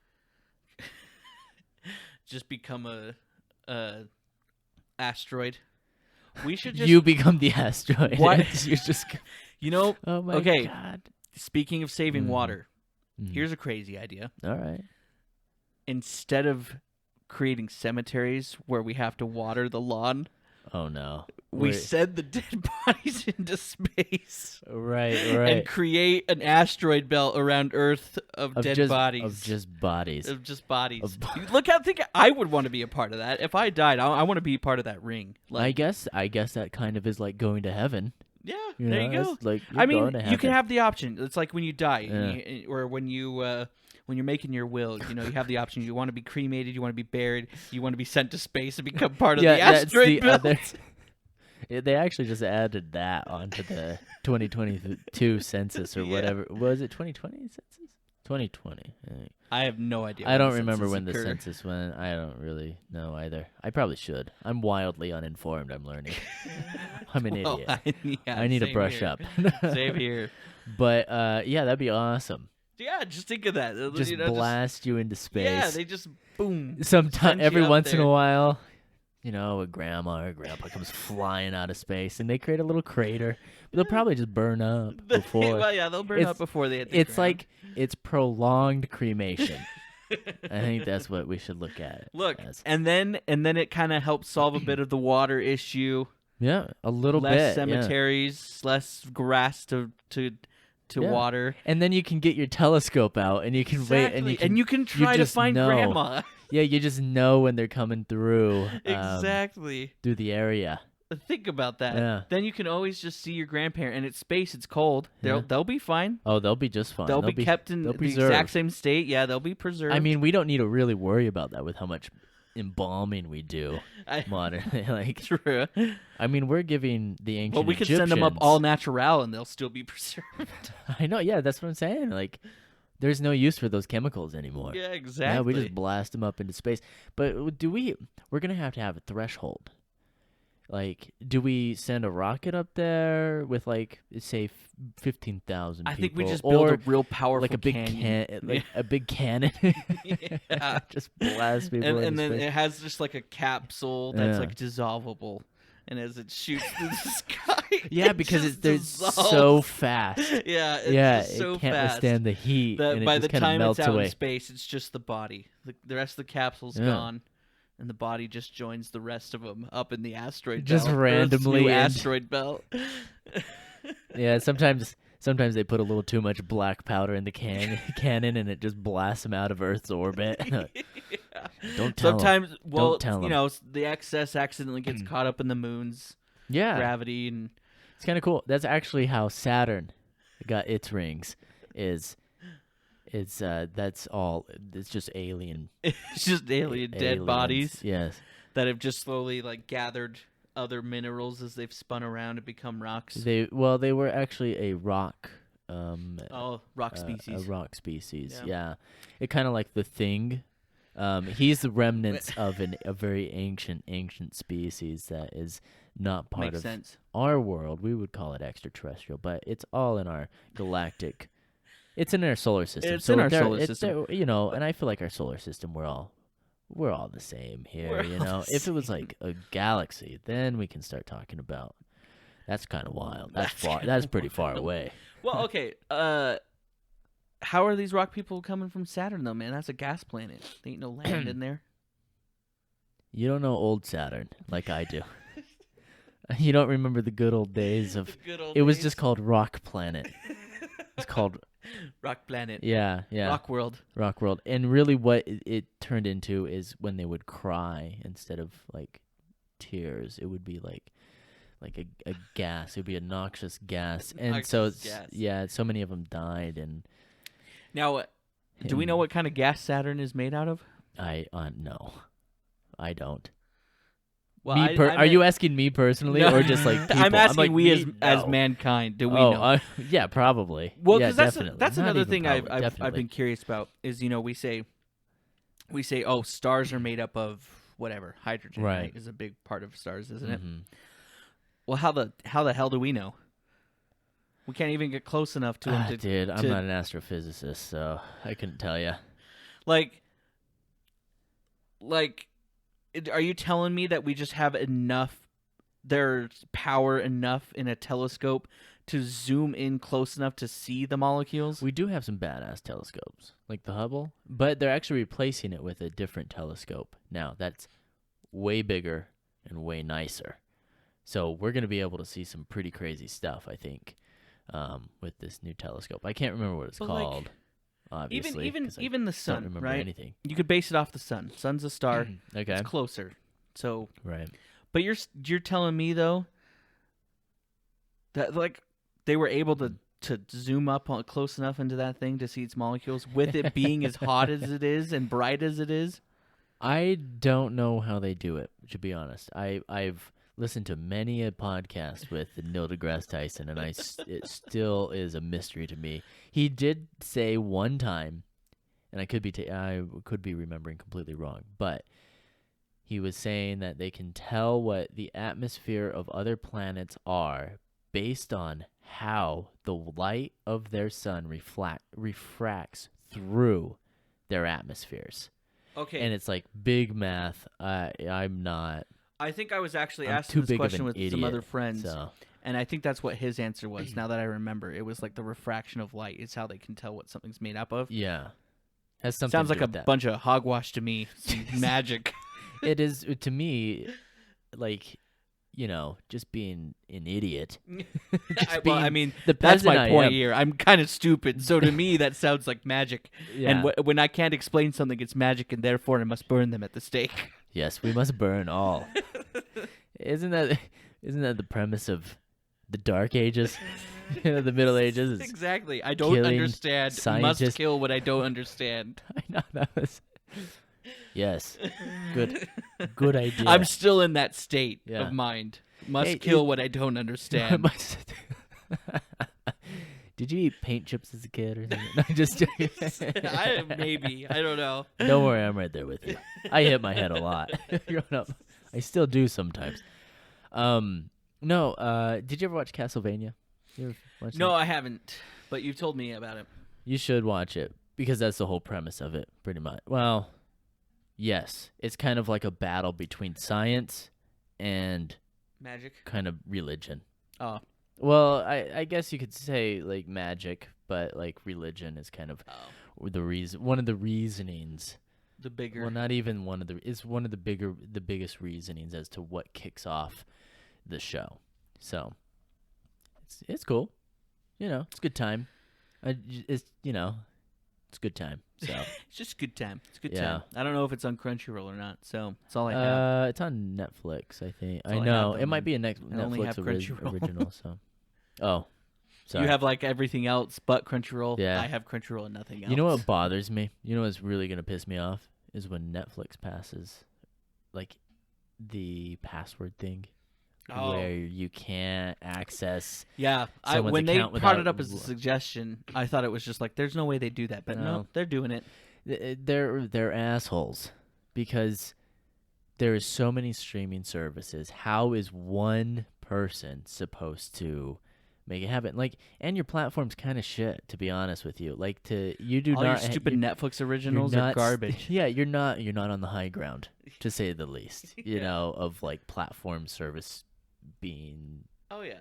Just become a asteroid. We should just You become the asteroid. What? You're just. you know. Oh my Okay. god. Speaking of saving Mhm. water, Mhm. here's a crazy idea. All right. Instead of creating cemeteries where we have to water the lawn, Oh no. we Wait. send the dead bodies into space Right. and create an asteroid belt around Earth of dead just, bodies. Of just bodies. Of just bodies. Of bo- Look, I think I would want to be a part of that. If I died, I want to be part of that ring. I guess that kind of is like going to heaven. Yeah, You there know, you go. it's like I you're mean, going to you can heaven. have the option. It's like when you die, Yeah. or when you're making your will. You know, you have the option. You want to be cremated. You want to be buried. You want to be sent to space and become part of the that's asteroid the belt. other. They actually just added that onto the 2022 census or Yeah. whatever. Was it 2020 census? 2020. I think. I have no idea. I when don't the remember census when the occurred. census went. I don't really know either. I probably should. I'm wildly uninformed. I'm learning. I'm an Well, idiot. yeah, I need to same brush here. up. Same here. But yeah, that'd be awesome. Yeah, just think of that. Just You know, blast you into space. Yeah, they just boom. Sometime send every you up once in there. a while, you know, a grandma or grandpa comes flying out of space, and they create a little crater. But they'll probably just burn up before. Well, yeah, they'll burn It's- up before they hit the It's ground. like it's prolonged cremation. I think that's what we should look at. Look, as. and then it kind of helps solve a bit of the water issue. Yeah, a little Less bit. Yeah. cemeteries, less grass to Yeah. water. And then you can get your telescope out, and you can wait, and you can try to just find know. grandma. yeah, you just know when they're coming through. Exactly. Through the area. Think about that. Yeah. Then you can always just see your grandparent, and it's space. It's cold. Yeah. They'll be fine. Oh, they'll be just fine. They'll be kept in they'll the preserved. exact same state. Yeah, they'll be preserved. I mean, we don't need to really worry about that with how much embalming we do I- modern. Like, true. I mean, we're giving the ancient Well, we could send them up Egyptians- all natural, and they'll still be preserved. I know. Yeah, that's what I'm saying. Like, there's no use for those chemicals anymore. Yeah, Yeah, exactly. we just blast them up into space. But do we? We're gonna have to have a threshold. Like, do we send a rocket up there with like, say, 15,000 people? I think we just build or a real powerful like a big canyon. like a big cannon. Yeah. Just blast people and into then space. it has just like a capsule that's Yeah. like dissolvable, and as it shoots through the sky, Yeah, it because just they're dissolves. so fast. Yeah, it's Yeah, just so it can't fast withstand the heat, that and by it the just kind of time melts it's out away. in space, it's just the body. The rest of the capsule's Yeah. gone, and the body just joins the rest of them up in the asteroid Just belt. Earth's randomly new in- asteroid belt. Yeah, sometimes they put a little too much black powder in the cannon, and it just blasts them out of Earth's orbit. Yeah. Don't tell 'em. Sometimes, well, Don't tell you 'em. know, the excess accidentally gets caught up in the moon's Yeah, gravity, and it's kind of cool. That's actually how Saturn got its rings. That's all. It's just alien. it's just alien dead aliens. bodies Yes. that have just slowly like gathered other minerals as they've spun around and become rocks. They were actually a rock. Rock species. A rock species. Yeah. Yeah. It kind of like the Thing. He's the remnants of a very ancient species that is not part Makes of sense. our world. We would call it extraterrestrial, but it's all in our galactic. It's in our solar system. It's in our they're- solar it's- system. they're- You know, and I feel like our solar system, we're all the same here. We're You all know, the if it was like a galaxy, then we can start talking about. That's kind of wild. That's far. That's pretty far away. Well, okay. How are these rock people coming from Saturn though, man? That's a gas planet. There ain't no land in there. You don't know old Saturn like I do. You don't remember the good old days of. Good old It was days. just called Rock Planet. It's called. Rock Planet. Yeah. Rock World. Rock World. And really what it turned into is when they would cry instead of like tears, it would be like a gas. It would be a noxious gas. And so Noxious gas. so many of them died. And Now, Do we know what kind of gas Saturn is made out of? No, I don't. Well, Are you asking me personally, No. or just like people? I'm asking like, we me, as no. mankind. Do we know? Yeah, probably. Well, yeah, because definitely. that's Not another even thing probably, I've definitely. been curious about is we say oh, stars are made up of whatever, hydrogen, right? Is a big part of stars, isn't it? Well, how the hell do we know? We can't even get close enough to them Dude, I'm not an astrophysicist, so I couldn't tell you. Like, are you telling me that we just have enough? There's power enough in a telescope to zoom in close enough to see the molecules? We do have some badass telescopes, like the Hubble, but they're actually replacing it with a different telescope now. That's way bigger and way nicer. So we're going to be able to see some pretty crazy stuff, I think, with this new telescope. I can't remember what it's called, obviously. Even the sun, don't remember right? anything. You could base it off the sun. Sun's a star. Okay. It's closer. So right. But you're telling me though that like they were able to zoom up on close enough into that thing to see its molecules with it being as hot as it is and bright as it is? I don't know how they do it, to be honest. I've listened to many a podcast with Neil deGrasse Tyson, and it still is a mystery to me. He did say one time, and I could be remembering completely wrong, but he was saying that they can tell what the atmosphere of other planets are based on how the light of their sun refracts through their atmospheres. Okay. And it's like big math. I'm not. I think I was actually I'm asking too this big of question an with idiot, some other friends, so. and I think that's what his answer was. Now that I remember, it was like the refraction of light is how they can tell what something's made up of. Yeah. Has something Sounds to like do a with that. bunch of hogwash to me. Some magic. It is, to me, like, just being an idiot. I mean, the that's peasant my I point am. here. I'm kind of stupid, so to me that sounds like magic. Yeah. And when I can't explain something, it's magic, and therefore I must burn them at the stake. Yes, we must burn all. Isn't that the premise of the Dark Ages? The Middle Ages? Is Exactly. I don't understand. Scientists. Must kill what I don't understand. I know that was. Yes. Good idea. I'm still in that state Yeah. of mind. Must Hey, kill what I don't understand. Did you eat paint chips as a kid or something? No, just joking. Maybe. I don't know. Don't worry, I'm right there with you. I hit my head a lot growing up. I still do sometimes. No. Did you ever watch Castlevania? You ever watch No, that? I haven't. But you've told me about it. You should watch it because that's the whole premise of it, pretty much. Well, yes, it's kind of like a battle between science and Magic. kind of religion. Oh. Well, I guess you could say like magic, but like religion is kind of one of the reasonings. The bigger. Well, not even one of the biggest reasonings as to what kicks off the show. So it's cool, it's a good time. It's a good time. So It's just a good time. It's a good Yeah. time. I don't know if it's on Crunchyroll or not, so that's all I have. it's on Netflix, I think. That's I all I know have, it might and be a I only have Netflix Crunchyroll. original. So, sorry. You have like everything else but Crunchyroll. Yeah. I have Crunchyroll and nothing else. You know what bothers me? You know what's really gonna piss me off is when Netflix passes, like, the password thing, where you can't access. Yeah, someone's when they account brought it without- up as a suggestion, I thought it was just like, there's no way they do that, but no, No. they're doing it. They're assholes because there is so many streaming services. How is one person supposed to make it happen? Like, and your platform's kind of shit, to be honest with you. Like, you do All not your stupid Netflix you're originals are not garbage. Yeah, you're not on the high ground, to say the least. You Yeah. know, of like platform service being. Oh yeah.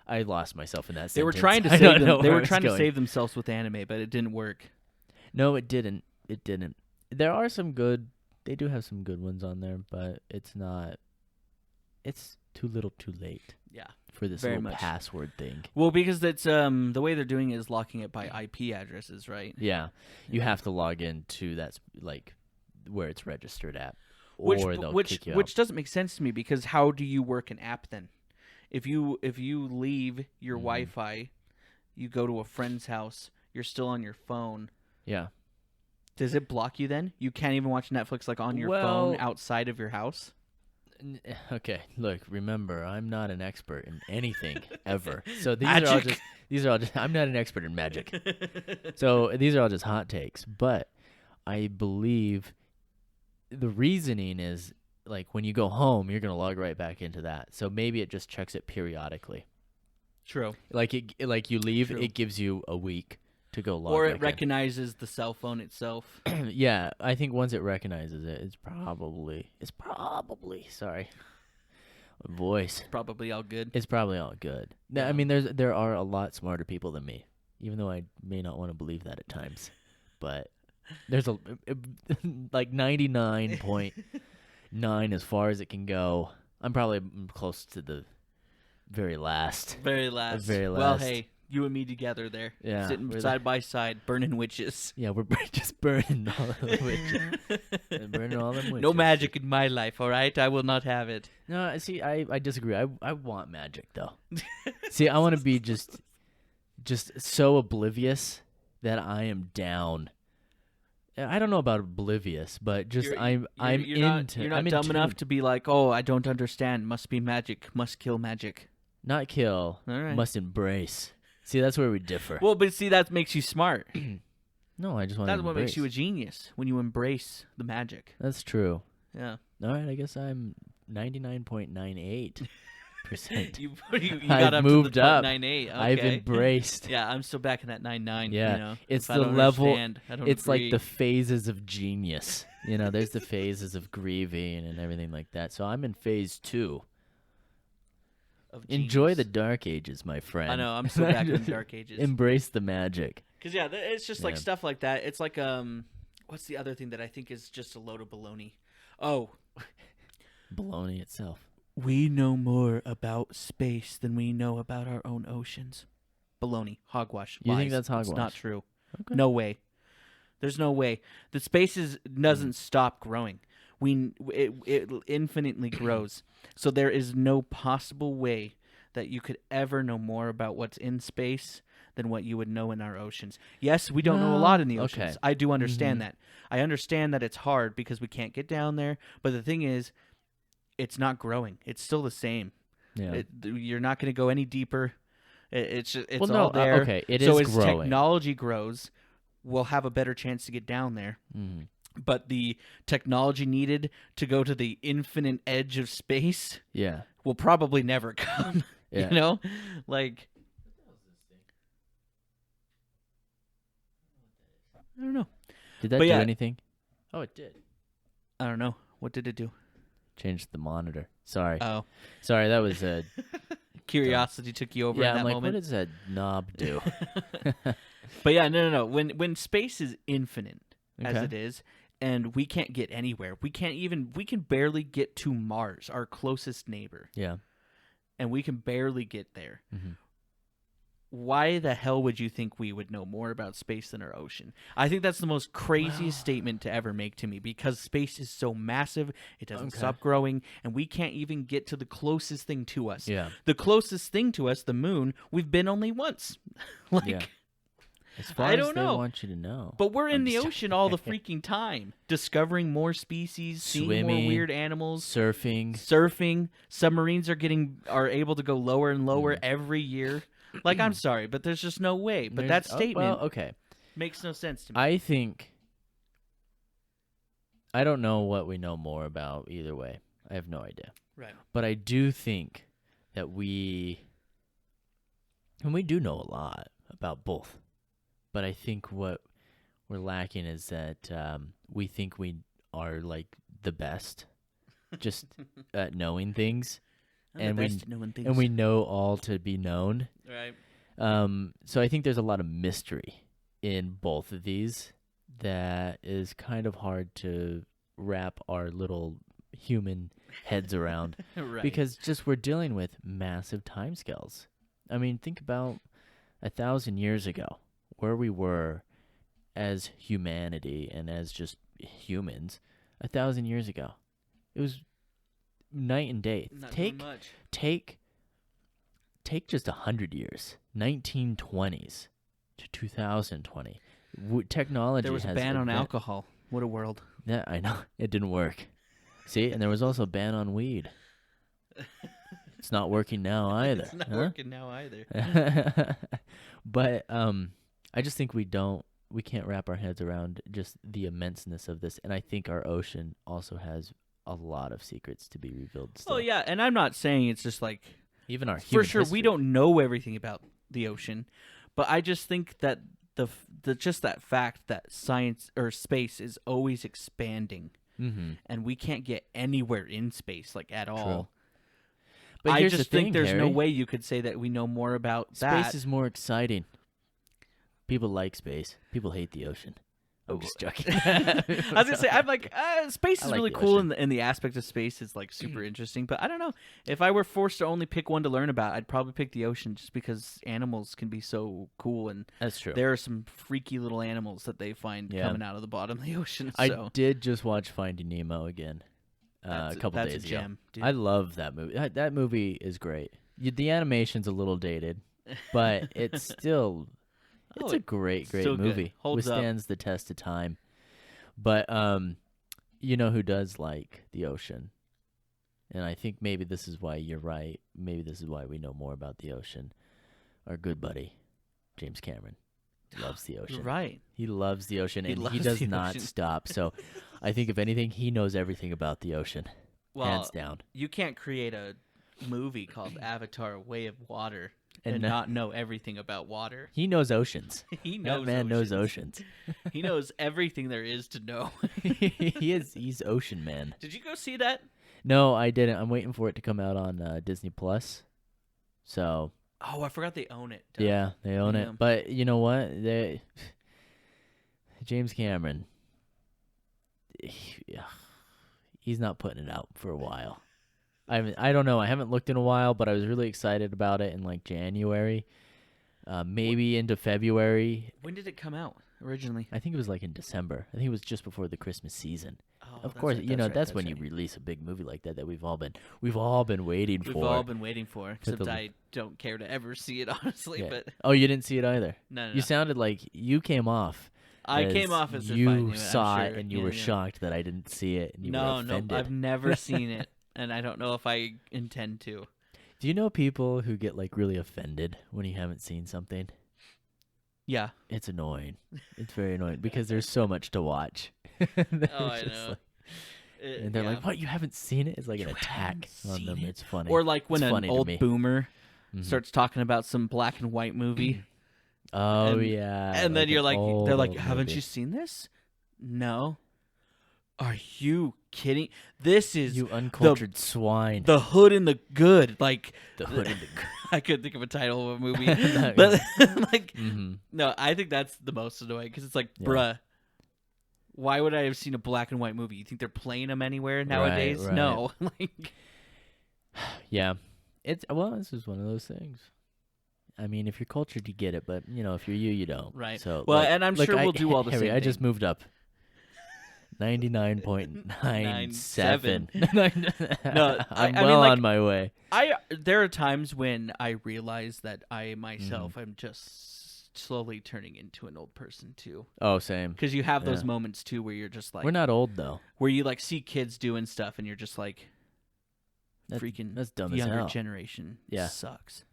I lost myself in that. They were sentence. trying to I save don't know them. They where were I was trying to going. save themselves with anime, but it didn't work. No, it didn't. It didn't. There are some good. They do have some good ones on there, but it's not. It's too little, too late Yeah. for this Very little much. password thing. Well, because it's the way they're doing it is locking it by IP addresses, right? Yeah, you Yeah. have to log into that's like where it's registered at, Which or they'll which kick you which out. doesn't make sense to me because how do you work an app then? If you leave your Mhm. Wi-Fi, you go to a friend's house, you're still on your phone. Yeah, Does it block you then? You can't even watch Netflix like on your Well- phone outside of your house? Okay, look, remember, I'm not an expert in anything ever. So Magic. these are all just I'm not an expert in magic. So these are all just hot takes, but I believe the reasoning is like when you go home, you're going to log right back into that. So maybe it just checks it periodically. True. Like like you leave, True. it gives you a week to go log Or back it recognizes the cell phone itself. in. Yeah, I think once it recognizes it, it's probably sorry. Voice. Probably all good. It's probably all good. Now, I Yeah. mean, there are a lot smarter people than me, even though I may not want to believe that at times. But there's a like 99.9 as far as it can go. I'm probably close to the very last. Very last. Very Well, last. hey, you and me together there. Yeah, Sitting we're side by side, burning witches. Yeah, we're just burning all the witches. Burning all them witches. No magic in my life, all right? I will not have it. No, see, I disagree. I want magic though. See, I want to be just so oblivious that I am down. I don't know about oblivious, but just I'm You're not, into. you're not I'm dumb in enough tune. to be like, oh, I don't understand. Must be magic. Must kill magic. Not kill. All right. Must embrace. See, that's where we differ. Well, but see, that makes you smart. No, I just want to That's what makes you a embrace. genius, when you embrace the magic. That's true. Yeah. All right, I guess I'm 99.98%. You I've got up moved to the up. 0.98. Okay. I've embraced. Yeah, I'm still back in that 9.9. Yeah, You know? it's If I the don't level- understand, I don't It's like agree. the phases of genius. You know, there's the phases of grieving and everything like that. So I'm in phase 2. of Enjoy the genius. dark ages, my friend. I know. I'm still back in the dark ages. Embrace the magic. Because yeah, it's just like Yeah. stuff like that. It's like what's the other thing that I think is just a load of baloney? Oh, Baloney itself. we know more about space than we know about our own oceans. Baloney, hogwash. You think lies. that's It's not hogwash? true. Okay. No way. There's no way. The space doesn't stop growing. It infinitely grows. So there is no possible way that you could ever know more about what's in space than what you would know in our oceans. Yes, we don't know a lot in the No, oceans. okay. I do understand Mhm. that. I understand that it's hard because we can't get down there. But the thing is, it's not growing. It's still the same. Yeah. You're not going to go any deeper. It's Well, no, all there. okay, it so is as growing. technology grows, we'll have a better chance to get down there. Mhm. But the technology needed to go to the infinite edge of space Yeah. will probably never come. Yeah. You know, like I don't know. Did that But do yeah. anything? Oh, it did. I don't know. What did it do? Changed the monitor. Sorry. Oh, Sorry, that was a curiosity took you over yeah. in that I'm like, moment. what does that knob do? But yeah, no. When space is infinite as Okay. it is, and we can't get anywhere, we can barely get to Mars, our closest neighbor, Yeah. and we can barely get there. hmm Why the hell would you think we would know more about space than our ocean? I think that's the most craziest statement to ever make to me because space is so massive, it doesn't Okay. stop growing, and we can't even get to the closest thing to us. Yeah. The closest thing to us, the moon, we've been only once. like, Yeah. As far I as don't they know. want you to know. But we're in I'm the just- ocean all the freaking time, discovering more species, seeing more Swimming, weird animals, surfing. surfing. Submarines are able to go lower and lower Mm. every year. Like, I'm sorry, but there's just no way. But There's- that statement well, okay. makes no sense to me. I think I don't know what we know more about either way. I have no idea. Right. But I do think that we do know a lot about both. But I think what we're lacking is that we think we are like the best just at knowing things, I'm and the we- best at knowing things. and we know all to be known. Right. So I think there's a lot of mystery in both of these that is kind of hard to wrap our little human heads around right. because just we're dealing with massive timescales. I mean, think about 1,000 years ago, where we were as humanity and as just humans 1,000 years ago. It was night and day. Not Take doing much. take just 100 years, 1920s to 2020. Technology There was a has ban on alcohol. What a world. Yeah, I know. It didn't work. See, and there was also a ban on weed. It's not working now either. It's not working now either. But I just think we can't wrap our heads around just the immenseness of this, and I think our ocean also has a lot of secrets to be revealed still. Oh yeah, and I'm not saying it's just like Even our for human sure history. we don't know everything about the ocean, but I just think that the just that fact that science or space is always expanding, and we can't get anywhere in space like at all. But I here's just the thing, think there's no Harry. way you could say that we know more about that. Space is more exciting. People like space. People hate the ocean. I'm just joking. I was gonna say, I'm like, space is like really the cool, ocean. and the aspect of space is like super interesting. But I don't know, if I were forced to only pick one to learn about, I'd probably pick the ocean, just because animals can be so cool, and That's true. there are some freaky little animals that they find Yeah. coming out of the bottom of the ocean. I So did just watch Finding Nemo again that's a couple that's days a ago. gem, dude. I love that movie. That movie is great. The animation's a little dated, but it's still it's a great still good. movie. Holds up. Withstands the test of time. But you know who does like the ocean? And I think maybe this is why you're right. Maybe this is why we know more about the ocean. Our good buddy, James Cameron, loves the ocean. You're right. He loves the ocean, He and he loves does the not ocean. stop. So I think, if anything, he knows everything about the ocean, Well, hands down. you can't create a movie called Avatar: Way of Water And and no- not know everything about water. He knows oceans. He knows That man knows oceans. oceans. He knows everything there is to know. He's ocean man. Did you go see that? No, I didn't. I'm waiting for it to come out on Disney Plus. So Oh, I forgot they own it. yeah, they own Yeah. it. But you know what? James Cameron, he's not putting it out for a while. I don't know. I haven't looked in a while, but I was really excited about it in like January, maybe into February. When did it come out originally? I think it was like in December. I think it was just before the Christmas season. Oh, Of that's course, right, you know right, that's when you right. release a big movie like that we've all been waiting We've for. all been waiting for. Except the- I don't care to ever see it, honestly. Yeah. But Oh, you didn't see it either. no. You sounded like you came off. I came off as if you I knew it, saw I'm it sure. and you Yeah, were yeah. shocked that I didn't see it and you were No, offended. I've never seen it, and I don't know if I intend to. Do you know people who get like really offended when you haven't seen something? Yeah. It's annoying. It's very annoying because there's so much to watch. Oh, They're I just know. like- and they're Yeah. like, "What? You haven't seen it?" It's like an You attack haven't on seen them. it? It's funny. Or like when It's an funny to old me. boomer Mhm. starts talking about some black and white movie, Oh and- yeah. and then you're an like, old, they're like, old haven't movie. you seen this? No. Are you kidding? This is You uncultured swine. the hood and the good. Like The hood and the I couldn't think of a title of a movie, No, but like, mm-hmm. no, I think that's the most annoying because it's like, Yeah. bruh, why would I have seen a black and white movie? You think they're playing them anywhere nowadays? right. No, like, Yeah. This is one of those things. I mean, if you're cultured, you get it, but you know, if you're you don't. Right. So, Well, like- and I'm like, sure we'll do all the Harry, same I just thing. moved up. 99.97. No, I'm I mean, well like- on my way. there are times when I realize that I myself am just slowly turning into an old person too. Oh, same. Because you have those Yeah. moments too where you're just like, We're not old though. where you like see kids doing stuff and you're just like, That's, freaking that's dumb the as younger hell. generation Yeah. sucks.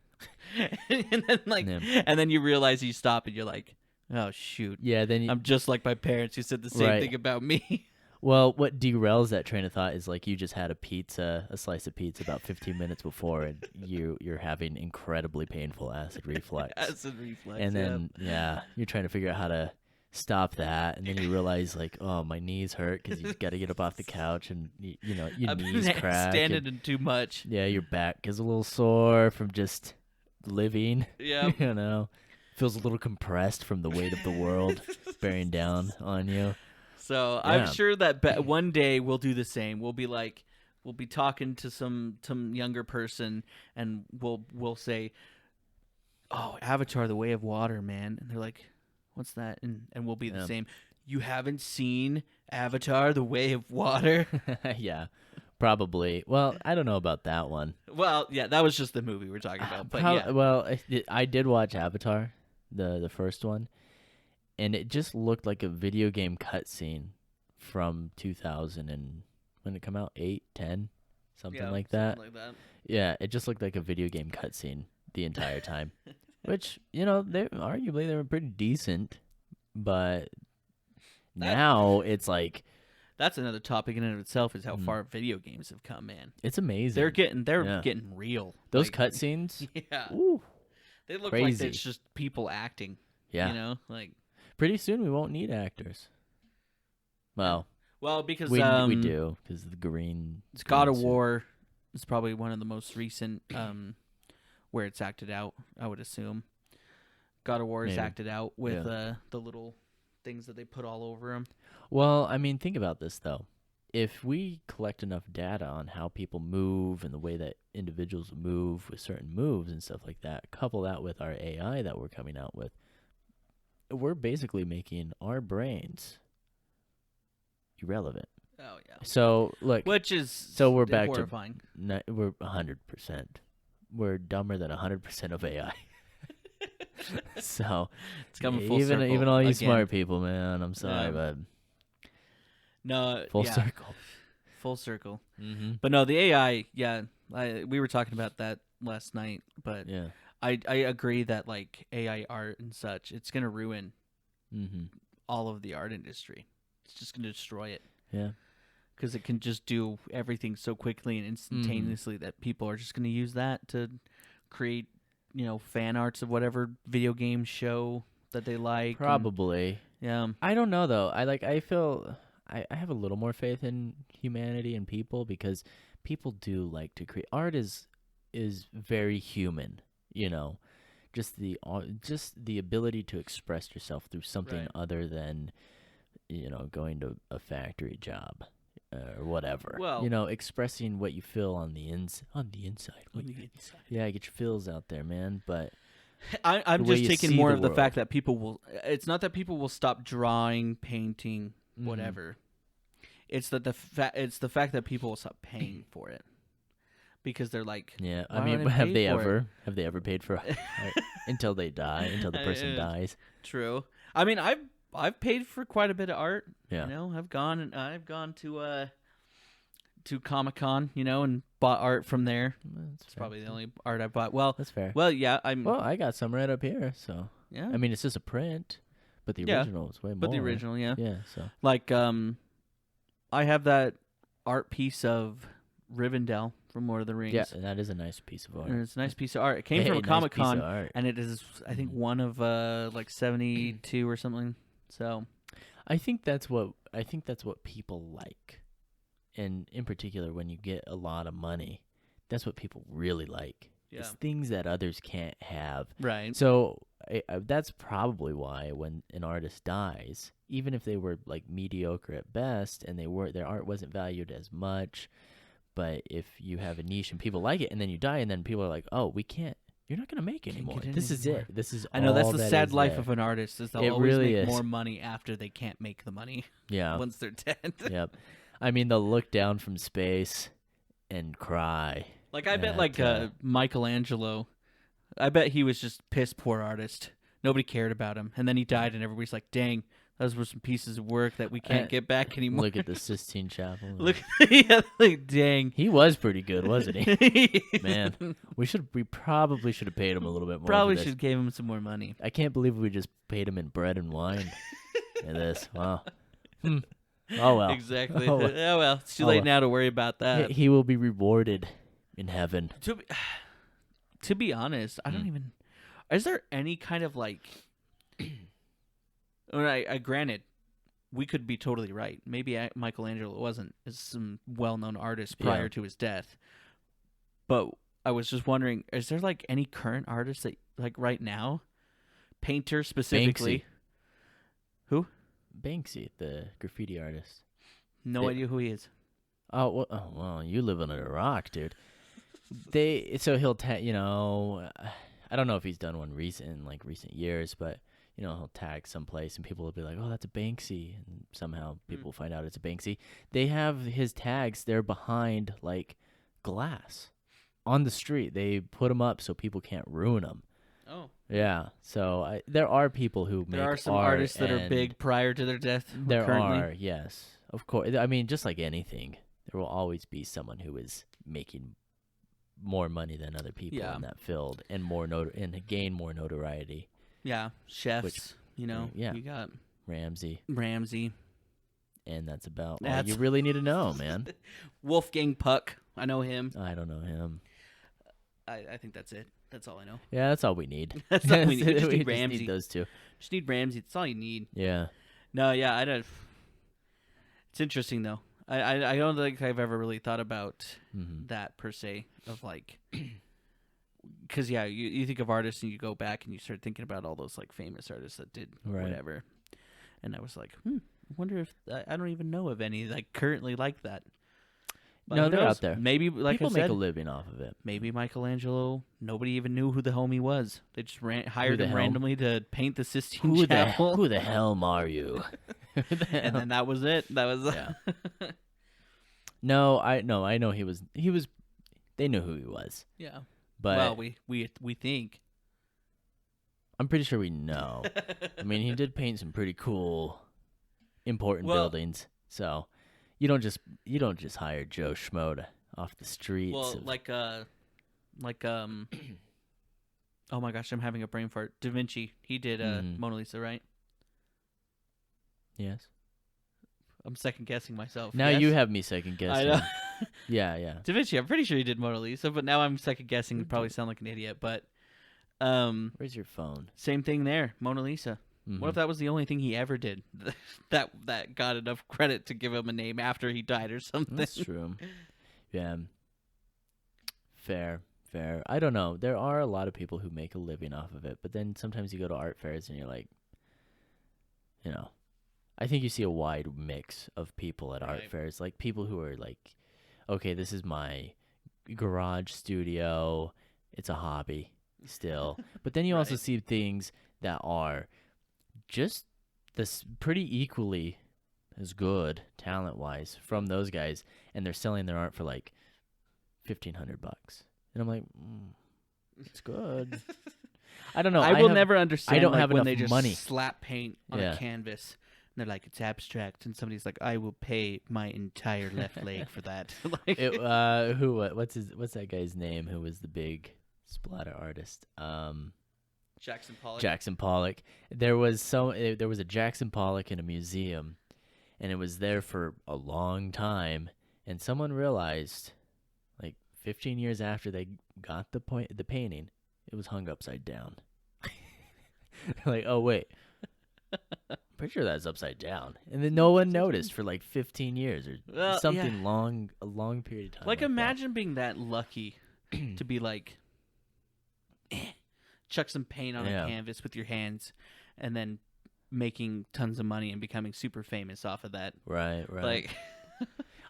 And then like, Yeah. and then you realize you stop and you're like, oh shoot, Yeah. Then you, I'm just like my parents who said the same Right. thing about me. well, what derails that train of thought is like you just had a slice of pizza about 15 minutes before, and you're having incredibly painful acid reflux. Acid reflux. And yeah. then you're trying to figure out how to stop that, and then you realize like, oh, my knees hurt because you got to get up off the couch, and your I've knees been crack. standing and, in too much. yeah, your back is a little sore from just living. Yeah. You know, feels a little compressed from the weight of the world bearing down on you. So I'm Yeah. sure that one day we'll do the same. We'll be like, we'll be talking to some younger person, and we'll say, "Oh, Avatar: The Way of Water, man," and they're like, "What's that?" And we'll be the Yeah. same. You haven't seen Avatar: The Way of Water? Yeah, probably. Well, I don't know about that one. Well, yeah, that was just the movie we're talking about. But yeah, Well, I did watch Avatar, the first one, and it just looked like a video game cutscene from 2000 and when it come out 8, 10, something like that. Something like that. Yeah, it just looked like a video game cutscene the entire time. Which, they arguably they were pretty decent, but now it's like That's another topic in and of itself is how far video games have come, man. it's amazing. They're getting real. Those cutscenes. Yeah. Ooh, They look crazy. like it's just people acting. Yeah. Like Pretty soon we won't need actors. Well, because we do because the green. God of suit. War is probably one of the most recent where it's acted out, I would assume. God of War is Maybe. acted out with the little things that they put all over them. Well, I mean, think about this though. If we collect enough data on how people move and the way that individuals move with certain moves and stuff like that, couple that with our AI that we're coming out with, we're basically making our brains irrelevant. Oh yeah. So look, we're back horrifying. to we're 100%. We're dumber than 100% of AI. So it's coming full circle. Even all you again. smart people, man, I'm sorry, Yeah. but no, full circle. Full circle. Mm-hmm. But no, the AI, we were talking about that last night, but Yeah. I agree that like AI art and such, it's gonna ruin all of the art industry. It's just gonna destroy it. Yeah. Because it can just do everything so quickly and instantaneously that people are just gonna use that to create, fan arts of whatever video game show that they like. Probably. I don't know though. I feel I have a little more faith in humanity and people because people do like to create art is very human, just the ability to express yourself through something Right. other than going to a factory job or whatever. Well, expressing what you feel on the inside. Yeah, get your feels out there, man. But I'm the way just you taking see more the of the world. fact that people will. It's not that people will stop drawing, painting, whatever. It's that it's the fact that people will stop paying for it because they're like, yeah, why I mean, would I have pay they for it? ever paid for art until they die, until the person dies? True. I mean, I've paid for quite a bit of art. Yeah. I've gone to Comic-Con, and bought art from there. That's It's fair. probably the only art I bought. Well, That's fair. yeah, Well, I got some right up here, so yeah. I mean, it's just a print, but the Yeah, original is way more. but the original, yeah. Yeah, so Like, I have that art piece of Rivendell from Lord of the Rings. yeah, that is a nice piece of art. And it's a nice piece of art. It came Hey, from a nice Comic-Con, piece of art. and it is, I think, one of like 72 or something. So I think that's what people like, and in particular, when you get a lot of money, that's what people really like. yeah, It's things that others can't have. right. So that's probably why when an artist dies, even if they were like mediocre at best and their art wasn't valued as much, but if you have a niche and people like it, and then you die, and then people are like, "Oh, you're not gonna make Can't anymore. get in This is anymore." it. This is I know that's all the that sad is life there." of an artist is they'll It always really make is. more money after they can't make the money Yeah. once they're dead. Yep. I mean, they'll look down from space and cry. Like I bet That, like Michelangelo, I bet he was just piss poor artist. Nobody cared about him, and then he died, and everybody's like, "Dang, those were some pieces of work that we can't get back anymore." Look at the Sistine Chapel. Look, yeah, like dang. He was pretty good, wasn't he? Man, we probably should have paid him a little bit more. Probably for this. should give him some more money. I can't believe we just paid him in bread and wine. And this, wow. Oh well. Exactly. Oh, Oh well, it's too Oh, late well. now to worry about that. He will be rewarded in heaven. To be honest, I don't even. Is there any kind of like? I granted, we could be totally right. Maybe Michelangelo wasn't some well-known artist prior Yeah. to his death. But I was just wondering, is there like any current artists that like right now, painter specifically? Banksy. Who? Banksy, the graffiti artist. No They- idea who he is. Oh well, you live under a rock, dude. So he'll I don't know if he's done one in recent years, but he'll tag someplace and people will be like, "Oh, that's a Banksy," and somehow people find out it's a Banksy. They have his tags. They're behind like glass on the street. They put them up so people can't ruin them. Oh. Yeah. So there are people who There make are some art artists that are and big prior to their death. there currently. are, yes. Of course. I mean, just like anything, there will always be someone who is making more money than other people Yeah. in that field and and gain more notoriety. Yeah, chefs. Which, You got Ramsey, Ramsey, and that's about all That's- you really need to know, man. Wolfgang Puck. I know him. I don't know him. I think that's it. That's all I know. Yeah, that's all we need. That's all we need. We just We need Ramsey. need those two. Just need Ramsey. That's all you need. Yeah. No, yeah, I don't. It's interesting though. I don't think I've ever really thought about Mm-hmm. that per se of like, because you think of artists and you go back and you start thinking about all those like famous artists that did Right. whatever, and I was like, I wonder if I don't even know of any like currently like that. But No, who they're knows? out there. Maybe like People I said, make a living off of it. maybe Michelangelo. Nobody even knew who the homie was. They just hired the him hell? randomly to paint the Sistine Who Chapel. the hell are you? And then that was it. That was Yeah. No, I know he was. They knew who he was, yeah. but Well, we think. I'm pretty sure we know. I mean, he did paint some pretty cool, important Well- buildings. So you don't just hire Joe Schmo off the streets. Well, of- oh my gosh, I'm having a brain fart. Da Vinci, he did Mhm. Mona Lisa, right? yes. I'm second guessing myself. Now yes? you have me second I guessing. know. Yeah. Da Vinci, I'm pretty sure he did Mona Lisa, but now I'm second guessing. Who Probably did? sound like an idiot, but Where's your phone? same thing there. Mona Lisa. What if Mhm. that was the only thing he ever did? that got enough credit to give him a name after he died or something. That's true. Yeah. Fair. I don't know. There are a lot of people who make a living off of it, but then sometimes you go to art fairs and you're like, I think you see a wide mix of people at art Right. fairs, like people who are like, okay, this is my garage studio. It's a hobby still. But then you also Right. see things that are just this pretty equally as good talent-wise from those guys, and they're selling their art for like $1,500. And I'm like, it's good. I don't know. I will never understand. I don't like, have when enough they just money. slap paint on Yeah. a canvas. And they're like, it's abstract, and somebody's like, I will pay my entire left leg for that. Like, What's that guy's name who was the big splatter artist? Jackson Pollock. Jackson Pollock. There was a Jackson Pollock in a museum, and it was there for a long time. And someone realized, like 15 years after they got the painting, it was hung upside down. Like, oh wait, pretty sure that's upside down. And then no one noticed for like 15 years or Well, something yeah. a long period of time. Like, that. imagine being that lucky to be like, chuck some paint on Yeah. a canvas with your hands, and then making tons of money and becoming super famous off of that. Right. Like,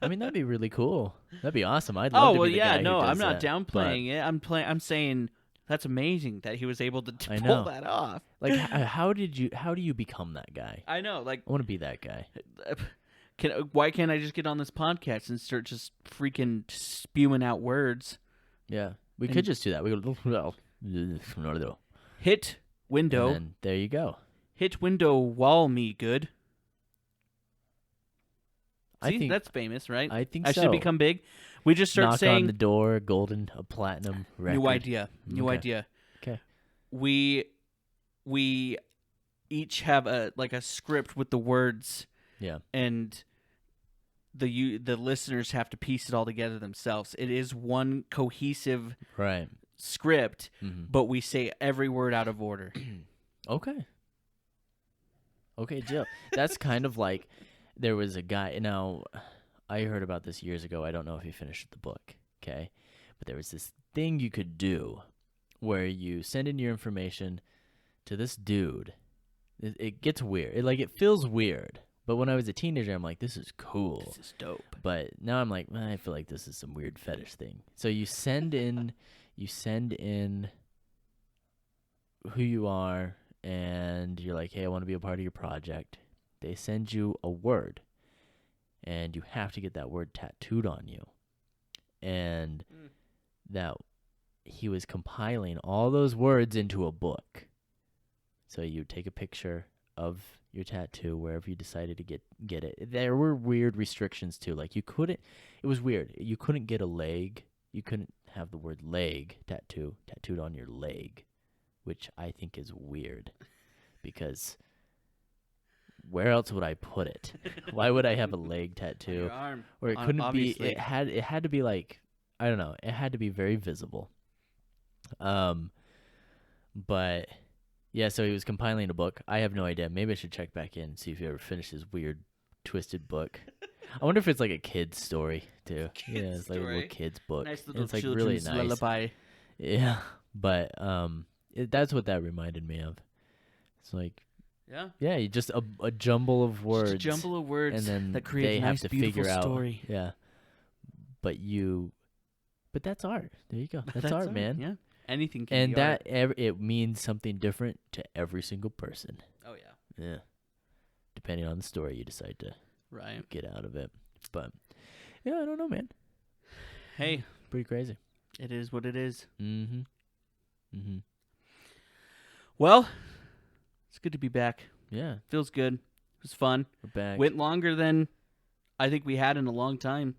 I mean, that'd be really cool. That'd be awesome. I'd love oh to well, be the yeah, guy who no, I'm does not that, downplaying it. I'm saying that's amazing that he was able to I pull know. that off. Like, how do you become that guy? I know, like, I want to be that guy. why can't I just get on this podcast and start just freaking spewing out words? Yeah, we And- could just do that. We go, Hit window, and then there you go. hit window wall me good. I See, think that's famous, right? I think I so. should become big. We just start Knock saying on the door, a platinum record. new idea, new Okay. idea. Okay. We each have a script with the words, Yeah. and the listeners have to piece it all together themselves. It is one cohesive Right. script, Hmm. but we say every word out of order. Okay. Okay, Jill. That's kind of like there was a guy. Now, I heard about this years ago. I don't know if he finished the book. Okay, but there was this thing you could do where you send in your information to this dude. It gets weird. It feels weird. But when I was a teenager, I'm like, this is cool. This is dope. But now I'm like, I feel like this is some weird fetish thing. So you send in who you are, and you're like, hey, I want to be a part of your project. They send you a word, and you have to get that word tattooed on you. And that he was compiling all those words into a book. So you take a picture of your tattoo wherever you decided to get it. There were weird restrictions too. Like it was weird. You couldn't get a leg. You couldn't have the word leg tattooed on your leg, which I think is weird because where else would I put it? Why would I have a leg tattoo? Your arm. Or it couldn't Obviously. be. It had to be like, I don't know. It had to be very visible. But yeah. So he was compiling a book. I have no idea. Maybe I should check back in and see if he ever finished his weird, twisted book. I wonder if it's like a kid's story too. Yeah, it's like a little kid's book. Nice And little it's like children's really nice. lullaby. Yeah, but that's what that reminded me of. It's like. Yeah. You just a jumble of words. Just a jumble of words and then that create they a nice, have to beautiful figure story. out. Yeah. But that's art. There you go. That's art, man. Yeah. Anything can And be art. it means something different to every single person. Oh, yeah. Yeah. Depending on the story you decide to Right. get out of it. But yeah, I don't know, man. Hey. Pretty crazy. It is what it is. Mm-hmm. Mm-hmm. Well, it's good to be back. Yeah. Feels good. It was fun. We're back. Went longer than I think we had in a long time.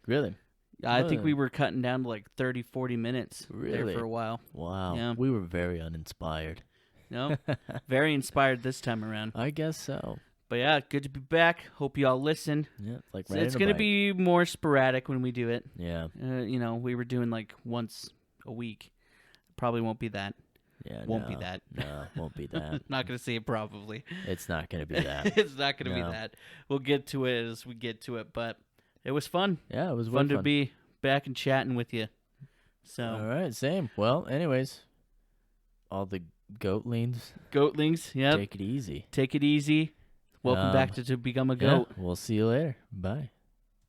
Really? I think we were cutting down to like 30, 40 minutes there Really? for a while. Wow. Yeah. We were very uninspired. No, very inspired this time around. I guess so. But yeah, good to be back. Hope you all listen. Yeah. Like So riding it's a going to bike. be more sporadic when we do it. Yeah. We were doing like once a week. Probably won't be that. Yeah. Won't be that. No, won't be that. Not going to say it probably. It's not going to be that. It's not going to No. be that. We'll get to it as we get to it. But it was fun. Yeah, it was Fun way to be back and chatting with you. So, All right, same. Well, anyways, all the goatlings, Goatlings, yep. take it easy. Take it easy. Welcome back to Become a Goat. Yeah, we'll see you later. Bye.